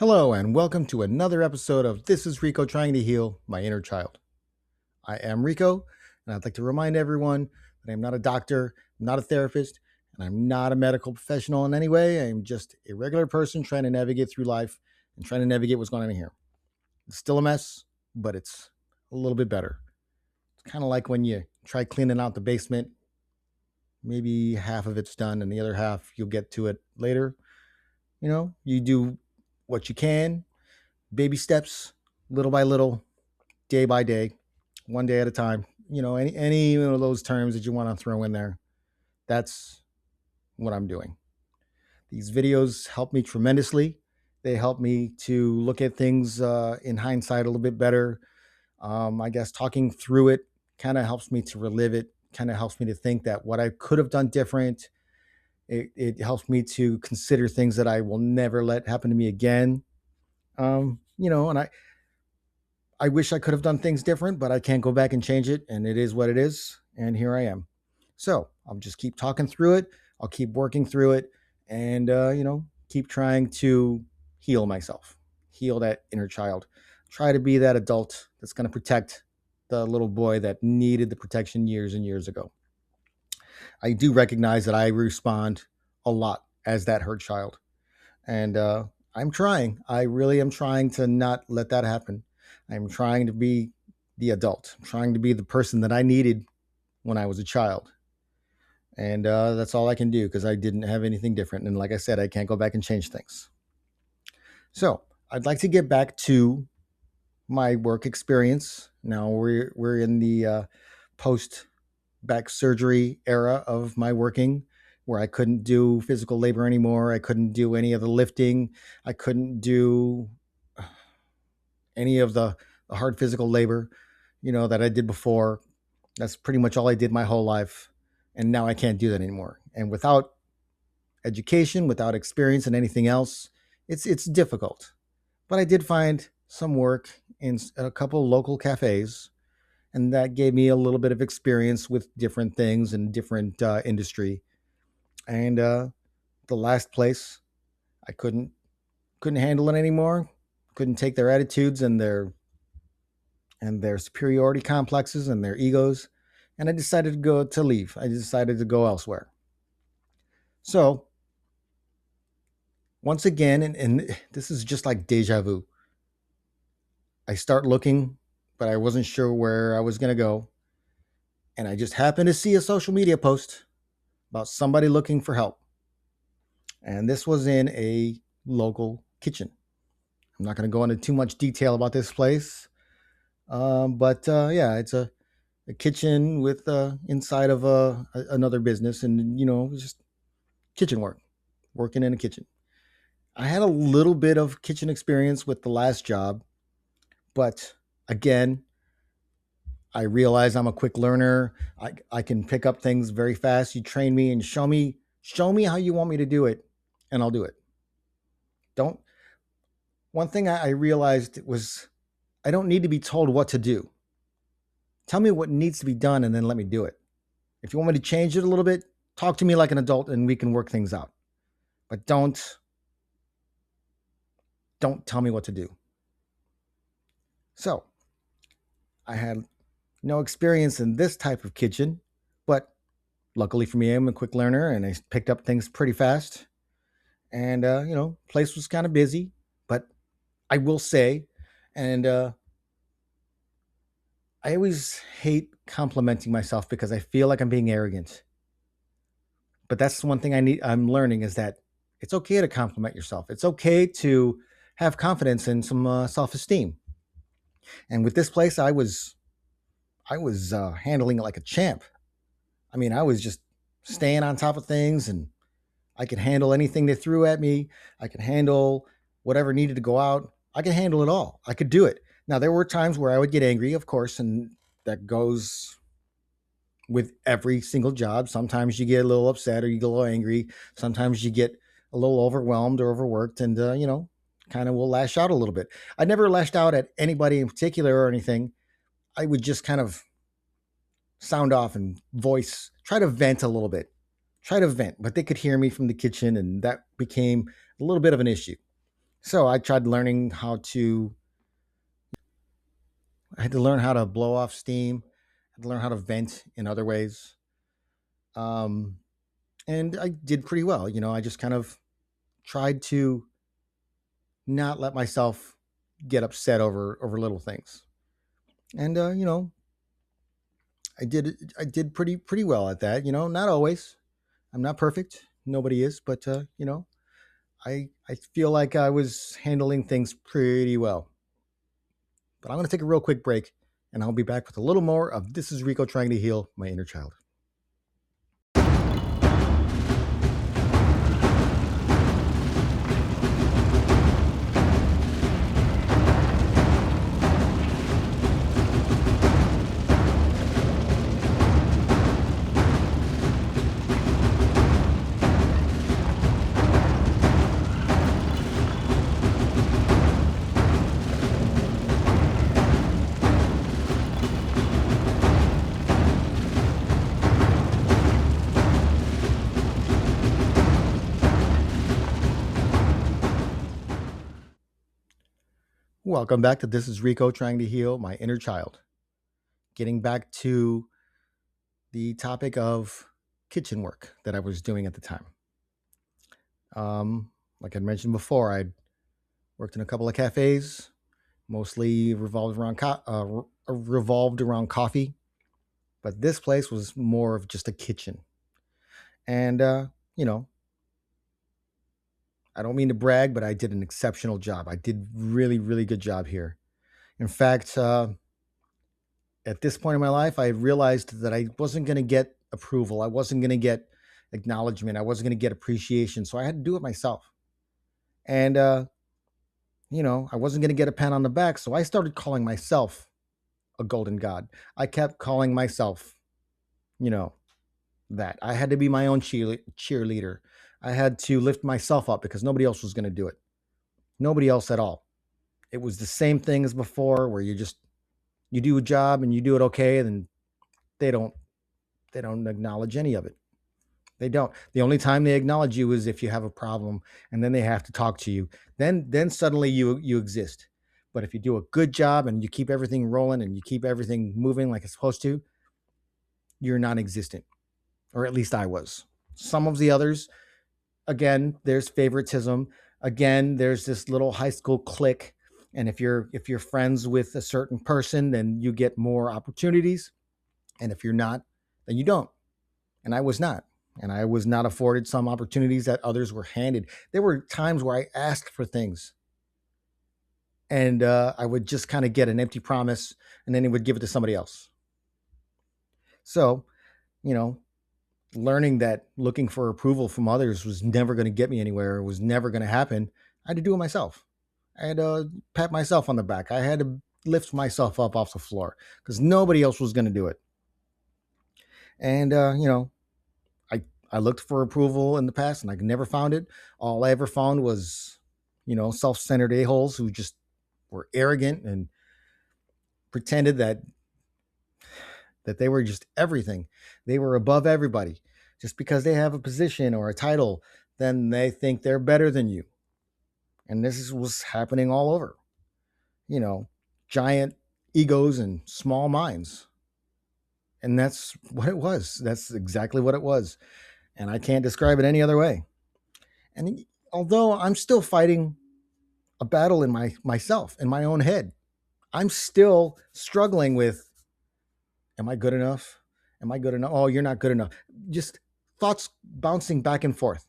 Hello, and welcome to another episode of This is Rico trying to heal my inner child. I am Rico, and I'd like to remind everyone that I'm not a doctor, I'm not a therapist, and I'm not a medical professional in any way. I'm just a regular person trying to navigate through life and trying to navigate what's going on in here. It's still a mess, but it's a little bit better. It's kind of like when you try cleaning out the basement, maybe half of it's done, and the other half you'll get to it later. You do what you can, baby steps, little by little, day by day, one day at a time. Any of those terms that you want to throw in there, that's what I'm doing. These videos help me tremendously. They help me to look at things in hindsight a little bit better. I guess talking through it kind of helps me to relive it, kind of helps me to think that what I could have done different. It helps me to consider things that I will never let happen to me again. And I wish I could have done things different, but I can't go back and change it. And it is what it is. And here I am. So I'll just keep talking through it. I'll keep working through it and, keep trying to heal myself, heal that inner child, try to be that adult that's going to protect the little boy that needed the protection years and years ago. I do recognize that I respond a lot as that hurt child. And I'm trying. I really am trying to not let that happen. I'm trying to be the adult. I'm trying to be the person that I needed when I was a child. And that's all I can do because I didn't have anything different. And like I said, I can't go back and change things. So I'd like to get back to my work experience. Now we're in the post back surgery era of my working, where I couldn't do physical labor anymore. I couldn't do any of the lifting. I couldn't do any of the hard physical labor, that I did before. That's pretty much all I did my whole life. And now I can't do that anymore. And without education, without experience and anything else, it's difficult. But I did find some work in a couple local cafes, and that gave me a little bit of experience with different things and different industry. And the last place, I couldn't handle it anymore. Couldn't take their attitudes and their superiority complexes and their egos, and I decided to leave. I decided to go elsewhere. So once again, and this is just like deja vu. I start looking, but I wasn't sure where I was going to go, and I just happened to see a social media post about somebody looking for help, and this was in a local kitchen. I'm not going to go into too much detail about this place, but yeah, it's a kitchen with inside of another business, and just kitchen work, working in a kitchen. I had a little bit of kitchen experience with the last job, but again, I realize I'm a quick learner. I can pick up things very fast. You train me and show me how you want me to do it, and I'll do it. Don't. One thing I realized was I don't need to be told what to do. Tell me what needs to be done, and then let me do it. If you want me to change it a little bit, talk to me like an adult, and we can work things out. But don't tell me what to do. So I had no experience in this type of kitchen, but luckily for me, I'm a quick learner and I picked up things pretty fast. And, place was kind of busy, but I will say, and I always hate complimenting myself because I feel like I'm being arrogant. But that's one thing I'm learning is that it's okay to compliment yourself. It's okay to have confidence and some self-esteem. And with this place, I was handling it like a champ. I mean, I was just staying on top of things, and I could handle anything they threw at me. I could handle whatever needed to go out. I could handle it all. I could do it. Now, there were times where I would get angry, of course, and that goes with every single job. Sometimes you get a little upset or you get a little angry. Sometimes you get a little overwhelmed or overworked, and, kind of will lash out a little bit. I never lashed out at anybody in particular or anything. I would just kind of sound off and try to vent a little bit, but they could hear me from the kitchen, and that became a little bit of an issue. So I tried learning how to, I had to learn how to blow off steam, I had to learn how to vent in other ways. Um, and I did pretty well. I just kind of tried to not let myself get upset over little things. And I did pretty well at that. Not always. I'm not perfect. Nobody is, but I feel like I was handling things pretty well. But I'm going to take a real quick break, and I'll be back with a little more of This is Rico trying to heal my inner child. Welcome back to This is Rico trying to heal my inner child. Getting back to the topic of kitchen work that I was doing at the time. Like I mentioned before, I worked in a couple of cafes, mostly revolved around coffee, but this place was more of just a kitchen. And you know, I don't mean to brag, but I did an exceptional job. I did really, really good job here. In fact, at this point in my life, I realized that I wasn't going to get approval. I wasn't going to get acknowledgement. I wasn't going to get appreciation. So I had to do it myself. And, I wasn't going to get a pat on the back. So I started calling myself a golden god. I kept calling myself, you know, that. I had to be my own cheerleader. I had to lift myself up because nobody else was going to do it. Nobody else at all. It was the same thing as before, where you do a job and you do it okay, and they don't they don't acknowledge any of it. They don't. The only time they acknowledge you is if you have a problem, and then they have to talk to you. Then suddenly you exist. But if you do a good job and you keep everything rolling and you keep everything moving like it's supposed to, you're non-existent. Or at least I was. Some of the others, again, there's favoritism. Again, there's this little high school clique. And if you're friends with a certain person, then you get more opportunities. And if you're not, then you don't. And I was not. And I was not afforded some opportunities that others were handed. There were times where I asked for things, and I would just kind of get an empty promise, and then he would give it to somebody else. So, you know, learning that looking for approval from others was never going to get me anywhere, was never going to happen, I had to do it myself. I had to pat myself on the back. I had to lift myself up off the floor because nobody else was going to do it. And, I looked for approval in the past and I never found it. All I ever found was, self-centered a-holes who just were arrogant and pretended that they were just everything. They were above everybody. Just because they have a position or a title, then they think they're better than you. And was happening all over. Giant egos and small minds. And that's what it was. That's exactly what it was. And I can't describe it any other way. And although I'm still fighting a battle in myself, in my own head, I'm still struggling with, am I good enough? Am I good enough? Oh, you're not good enough. Just thoughts bouncing back and forth.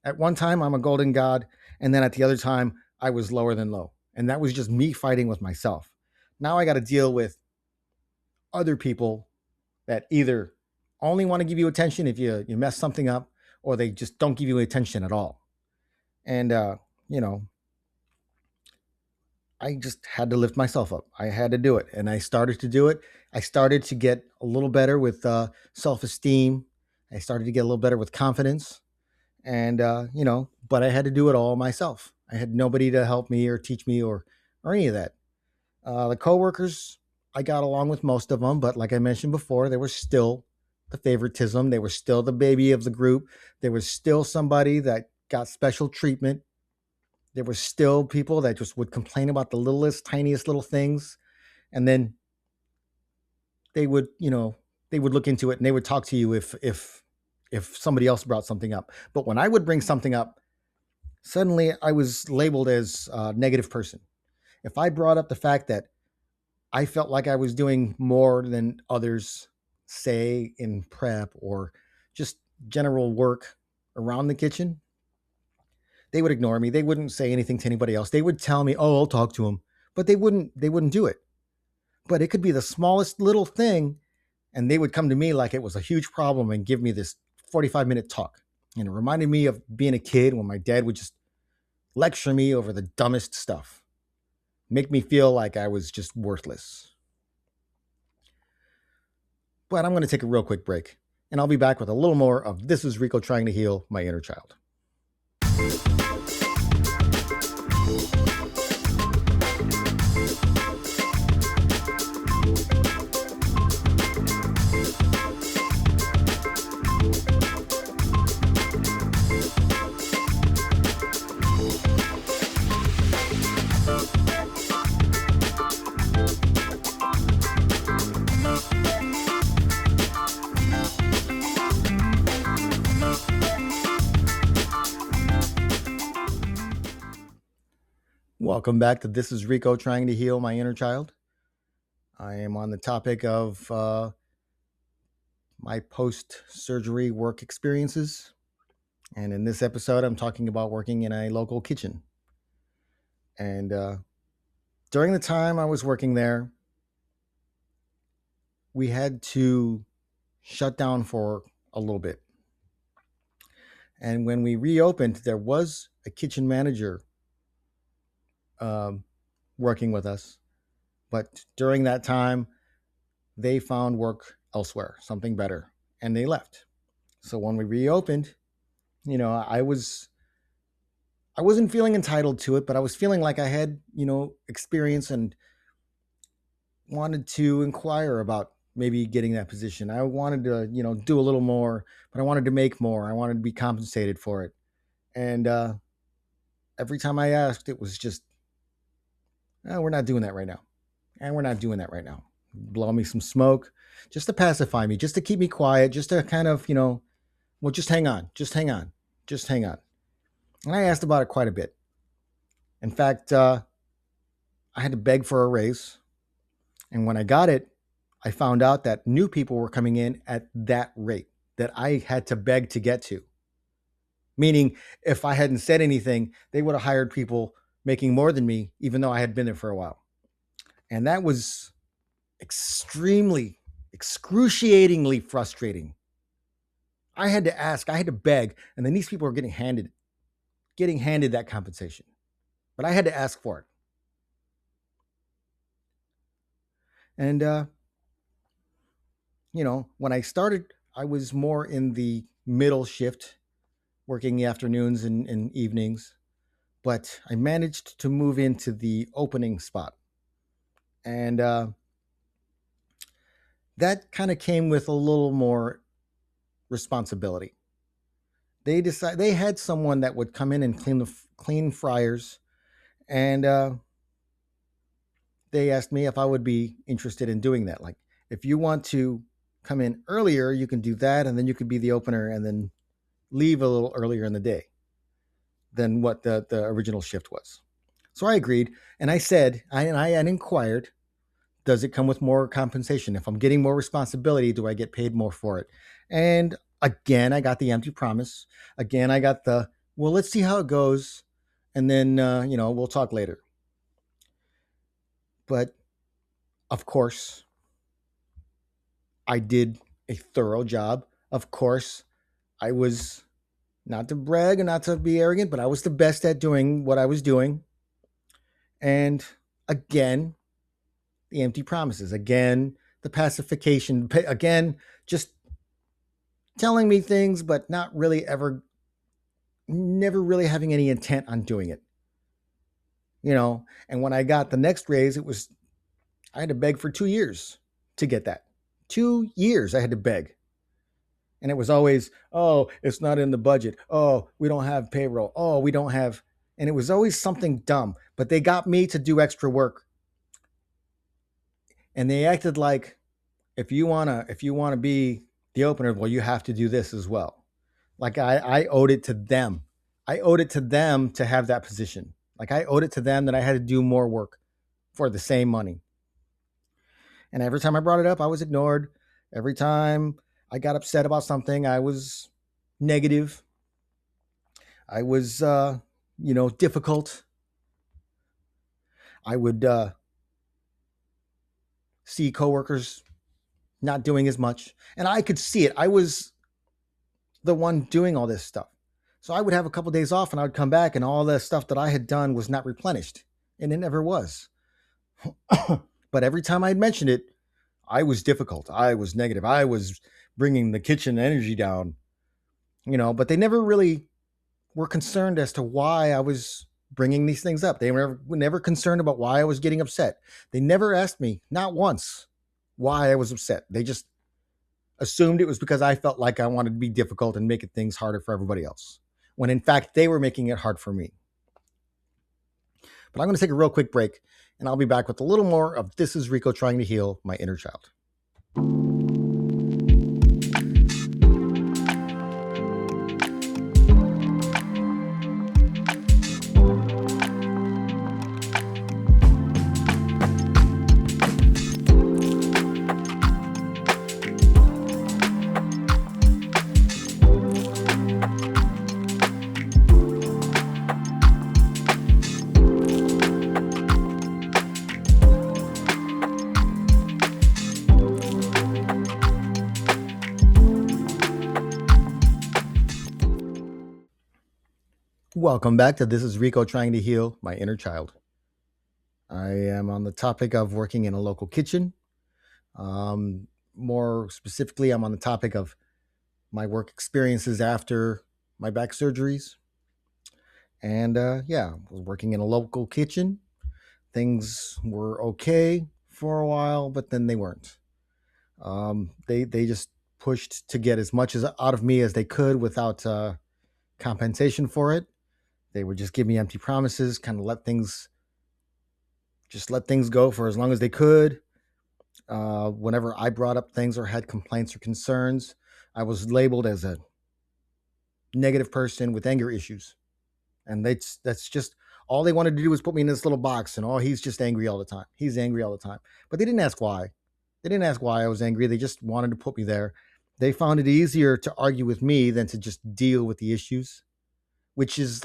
At one time, I'm a golden god. And then at the other time, I was lower than low. And that was just me fighting with myself. Now I got to deal with other people that either only want to give you attention if you mess something up, or they just don't give you attention at all. And, I just had to lift myself up. I had to do it. And I started to do it. I started to get a little better with self-esteem. I started to get a little better with confidence. And, but I had to do it all myself. I had nobody to help me or teach me or any of that. The coworkers, I got along with most of them. But like I mentioned before, there was still the favoritism. They were still the baby of the group. There was still somebody that got special treatment. there were still people that just would complain about the littlest, tiniest little things. And then they would, they would look into it and they would talk to you if somebody else brought something up. But when I would bring something up, suddenly I was labeled as a negative person. If I brought up the fact that I felt like I was doing more than others, say in prep or just general work around the kitchen, they would ignore me. They wouldn't say anything to anybody else. They would tell me, "Oh, I'll talk to him," but they wouldn't do it. But it could be the smallest little thing, and they would come to me like it was a huge problem and give me this 45-minute talk. And it reminded me of being a kid when my dad would just lecture me over the dumbest stuff, make me feel like I was just worthless. But I'm going to take a real quick break, and I'll be back with a little more of This is Rico trying to heal my inner child. Welcome back to This is Rico trying to heal my inner child. I am on the topic of my post-surgery work experiences. And in this episode, I'm talking about working in a local kitchen. And during the time I was working there, we had to shut down for a little bit. And when we reopened, there was a kitchen manager working with us. But during that time, they found work elsewhere, something better, and they left. So when we reopened, I wasn't feeling entitled to it, but I was feeling like I had, experience and wanted to inquire about maybe getting that position. I wanted to, do a little more, but I wanted to make more. I wanted to be compensated for it. And every time I asked, it was just, oh, we're not doing that right now. And we're not doing that right now. Blow me some smoke just to pacify me, just to keep me quiet, just to kind of, well, just hang on, just hang on, just hang on. And I asked about it quite a bit. In fact, I had to beg for a raise. And when I got it, I found out that new people were coming in at that rate that I had to beg to get to. Meaning, if I hadn't said anything, they would have hired people making more than me, even though I had been there for a while. And that was excruciatingly frustrating. I had to ask, I had to beg, and then these people were getting handed that compensation. But I had to ask for it. And, when I started, I was more in the middle shift, working the afternoons and evenings. But I managed to move into the opening spot. And that kind of came with a little more responsibility. They had someone that would come in and clean fryers, and they asked me if I would be interested in doing that. Like, if you want to come in earlier, you can do that, and then you could be the opener and then leave a little earlier in the day than what the original shift was. So I agreed, and I said, I inquired, does it come with more compensation? If I'm getting more responsibility, do I get paid more for it? And again, I got the empty promise. Again, I got the, well, let's see how it goes, and then, we'll talk later. But of course, I did a thorough job. Of course, I was, not to brag and not to be arrogant, but I was the best at doing what I was doing. And again, the empty promises. Again, the pacification. Again, just telling me things, but not really never really having any intent on doing it. And when I got the next raise, I had to beg for 2 years to get that. 2 years I had to beg. And it was always, oh, it's not in the budget. Oh, we don't have payroll. Oh, we don't have, And it was always something dumb, but they got me to do extra work. And they acted like if you wanna be the opener, well, you have to do this as well. Like I owed it to them. I owed it to them to have that position. Like I owed it to them that I had to do more work for the same money. And every time I brought it up, I was ignored. Every time I got upset about something, I was negative. I was, difficult. I would see coworkers not doing as much, and I could see it. I was the one doing all this stuff. So I would have a couple of days off and I would come back and all the stuff that I had done was not replenished. And it never was. But every time I'd mentioned it, I was difficult. I was negative. I was bringing the kitchen energy down, but they never really were concerned as to why I was bringing these things up. They were never concerned about why I was getting upset. They never asked me, not once, why I was upset. They just assumed it was because I felt like I wanted to be difficult and making things harder for everybody else, when in fact they were making it hard for me. But I'm going to take a real quick break, and I'll be back with a little more of This is Rico trying to heal my inner child. Welcome back to This is Rico trying to heal my inner child. I am on the topic of working in a local kitchen. More specifically, I'm on the topic of my work experiences after my back surgeries. And I was working in a local kitchen. Things were okay for a while, but then they weren't. They just pushed to get as much as out of me as they could without compensation for it. They would just give me empty promises, kind of let things go for as long as they could. Whenever I brought up things or had complaints or concerns, I was labeled as a negative person with anger issues. And that's just all they wanted to do was put me in this little box and, oh, he's just angry all the time. He's angry all the time. But they didn't ask why. They didn't ask why I was angry. They just wanted to put me there. They found it easier to argue with me than to just deal with the issues, which is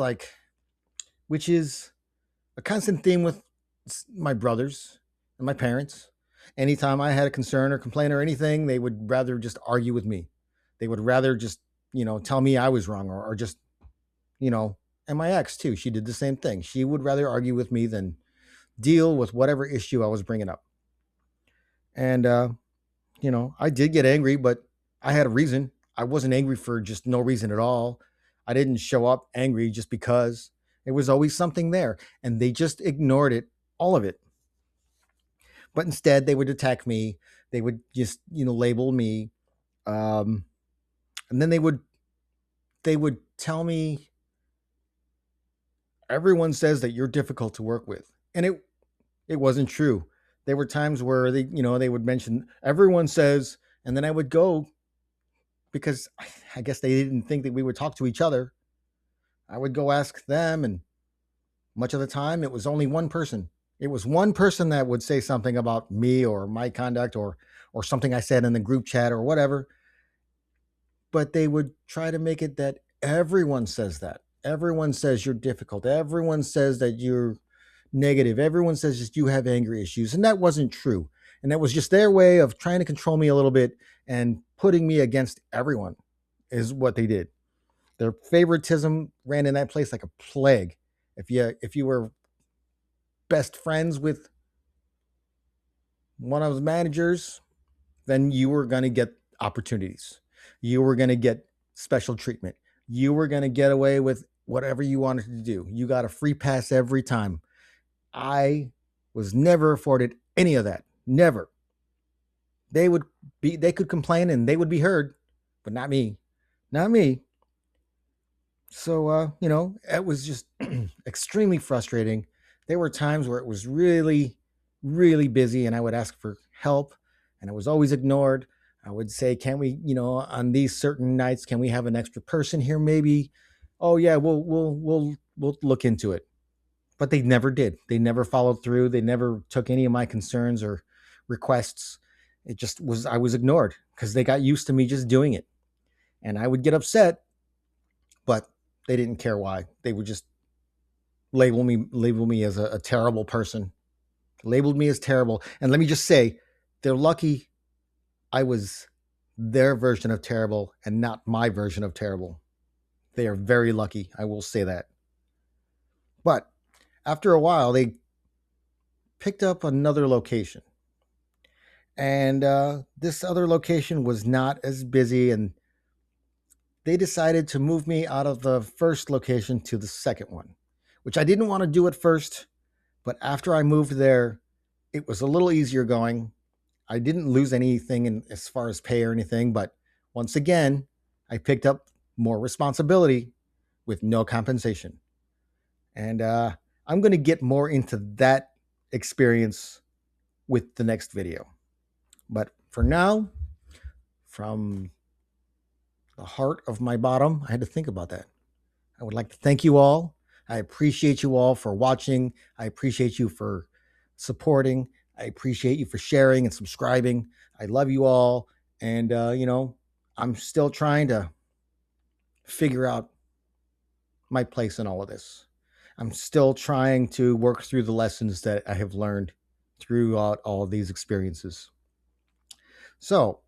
a constant theme with my brothers and my parents. Anytime I had a concern or complaint or anything, they would rather just argue with me. They would rather just, tell me I was wrong or just, and my ex too. She did the same thing. She would rather argue with me than deal with whatever issue I was bringing up. And, I did get angry, but I had a reason. I wasn't angry for just no reason at all. I didn't show up angry just because. There was always something there, and they just ignored it, all of it. But instead, they would attack me. They would just, label me, and then they would tell me, everyone says that you're difficult to work with, and it wasn't true. There were times where they would mention everyone says, and then I would go because I guess they didn't think that we would talk to each other. I would go ask them, and much of the time it was only one person. It was one person that would say something about me or my conduct or something I said in the group chat or whatever. But they would try to make it that everyone says that. Everyone says you're difficult. Everyone says that you're negative. Everyone says just you have anger issues. And that wasn't true. And that was just their way of trying to control me a little bit and putting me against everyone is what they did. Their favoritism ran in that place like a plague. If you were best friends with one of the managers, then you were going to get opportunities. You were going to get special treatment. You were going to get away with whatever you wanted to do. You got a free pass every time. I was never afforded any of that. Never. They could complain and they would be heard, but not me. Not me. So, it was just extremely frustrating. There were times where it was really, really busy and I would ask for help and it was always ignored. I would say, can we, on these certain nights, can we have an extra person here maybe? Oh yeah, we'll look into it. But they never did. They never followed through. They never took any of my concerns or requests. It just was I was ignored because they got used to me just doing it. And I would get upset, but they didn't care why. They would just label me as a terrible person, labeled me as terrible. And let me just say, they're lucky I was their version of terrible and not my version of terrible. They are very lucky. I will say that. But after a while, they picked up another location. And this other location was not as busy. And they decided to move me out of the first location to the second one, which I didn't want to do at first. But after I moved there, it was a little easier going. I didn't lose anything as far as pay or anything, but once again, I picked up more responsibility with no compensation. And I'm going to get more into that experience with the next video. But for now, from the heart of my bottom, I had to think about that. I would like to thank you all. I appreciate you all for watching. I appreciate you for supporting. I appreciate you for sharing and subscribing. I love you all. And, I'm still trying to figure out my place in all of this. I'm still trying to work through the lessons that I have learned throughout all of these experiences. So,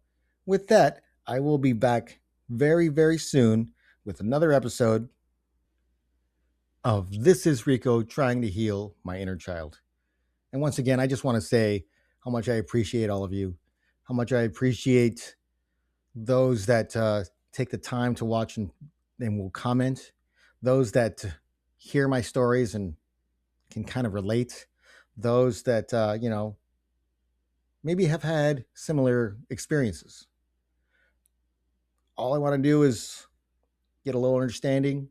with that, I will be back very, very soon with another episode of This is Rico trying to heal my inner child. And once again, I just want to say how much I appreciate all of you, how much I appreciate those that take the time to watch and will comment, those that hear my stories and can kind of relate, those that, maybe have had similar experiences. All I want to do is get a little understanding.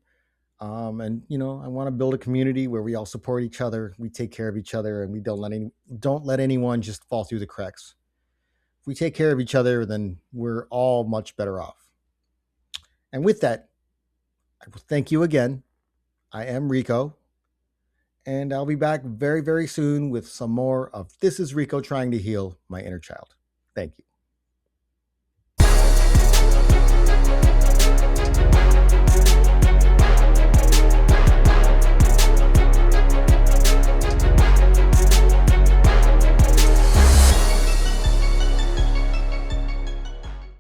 And I want to build a community where we all support each other, we take care of each other, and we don't let anyone just fall through the cracks. If we take care of each other, then we're all much better off. And with that, I will thank you again. I am Rico, and I'll be back very, very soon with some more of This is Rico trying to heal my inner child. Thank you.